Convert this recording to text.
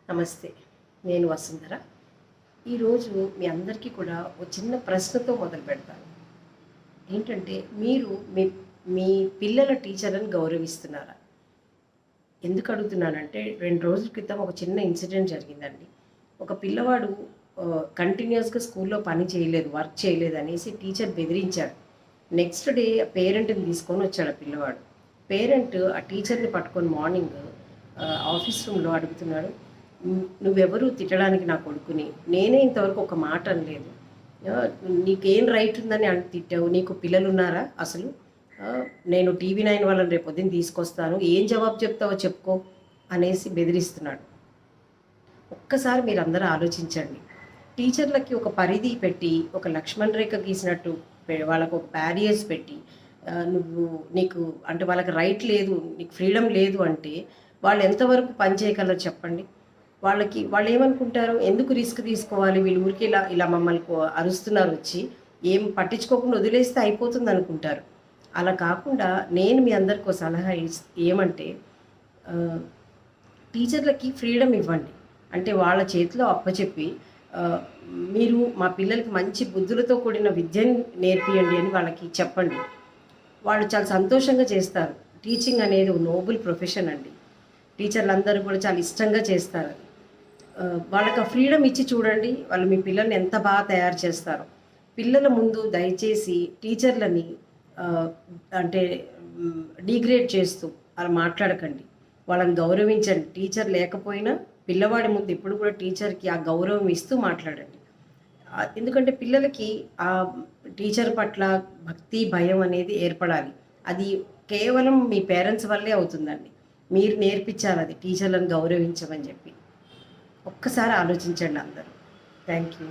నమస్తే. నేను వసుంధర. ఈరోజు మీ అందరికీ కూడా ఒక చిన్న ప్రశ్నతో మొదలుపెడతాను. ఏంటంటే మీరు మీ మీ పిల్లల టీచర్‌లని గౌరవిస్తున్నారా? ఎందుకు అడుగుతున్నానంటే 2 రోజుల క్రితం ఒక చిన్న ఇన్సిడెంట్ జరిగిందండి. ఒక పిల్లవాడు కంటిన్యూయస్‌గా స్కూల్‌లో పని చేయలేదు, వర్క్ చేయలేదనేసి టీచర్ బెదిరించాడు. నెక్స్ట్ డే పేరెంట్‌ని తీసుకొనొచ్చాడు ఆ పిల్లవాడు. పేరెంట్ ఆ టీచర్‌ని పట్టుకొని మార్నింగ్ ఆఫీస్ రూమ్‌లో అడుగుతున్నాడు. నువ్వెవరు తిట్టడానికి నా కొడుకుని? నేనే ఇంతవరకు ఒక మాట అనలేదు. నీకేం రైట్ ఉందని తిట్టావు? నీకు పిల్లలున్నారా అసలు? నేను టీవీ నైన్ వాళ్ళని రేపొద్దున తీసుకొస్తాను. ఏం జవాబు చెప్తావో చెప్పుకో అనేసి బెదిరిస్తున్నాడు. ఒక్కసారి మీరందరూ ఆలోచించండి. టీచర్లకి ఒక పరిధి పెట్టి, ఒక లక్ష్మణ్ రేఖ గీసినట్టు వాళ్ళకు ఒక బ్యారియర్స్ పెట్టి, నువ్వు నీకు అంటే వాళ్ళకి రైట్ లేదు, నీకు ఫ్రీడమ్ లేదు అంటే వాళ్ళు ఎంతవరకు పని చేయగలరు చెప్పండి? వాళ్ళేమనుకుంటారు, ఎందుకు రిస్క్ తీసుకోవాలి, వీళ్ళు ఊరికే ఇలా ఇలా మమ్మల్ని అరుస్తున్నారు వచ్చి, ఏం పట్టించుకోకుండా వదిలేస్తే అయిపోతుందనుకుంటారు. అలా కాకుండా నేను మీ అందరికీ ఒక సలహా ఏమంటే టీచర్లకి ఫ్రీడమ్ ఇవ్వండి. అంటే వాళ్ళ చేతిలో అప్పచెప్పి మీరు మా పిల్లలకి మంచి బుద్ధులతో కూడిన విద్యను నేర్పియండి అని వాళ్ళకి చెప్పండి. వాళ్ళు చాలా సంతోషంగా చేస్తారు. టీచింగ్ అనేది ఒక నోబుల్ ప్రొఫెషన్ అండి. టీచర్లందరూ కూడా చాలా ఇష్టంగా చేస్తారు. వాళ్ళకి ఆ ఫ్రీడమ్ ఇచ్చి చూడండి. వాళ్ళు మీ పిల్లల్ని ఎంత బాగా తయారు చేస్తారో. పిల్లల ముందు దయచేసి టీచర్లని అంటే డిగ్రేడ్ చేస్తూ అలా మాట్లాడకండి. వాళ్ళని గౌరవించండి. టీచర్ లేకపోయినా పిల్లవాడి ముందు ఎప్పుడు కూడా టీచర్‌కి ఆ గౌరవం ఇస్తూ మాట్లాడండి. ఎందుకంటే పిల్లలకి ఆ టీచర్ పట్ల భక్తి, భయం అనేది ఏర్పడాలి. అది కేవలం మీ పేరెంట్స్ వల్లే అవుతుందండి. మీరు నేర్పించాలది టీచర్లను గౌరవించమని చెప్పి. ఒక్కసారి ఆలోచించండి అందరూ. Thank you.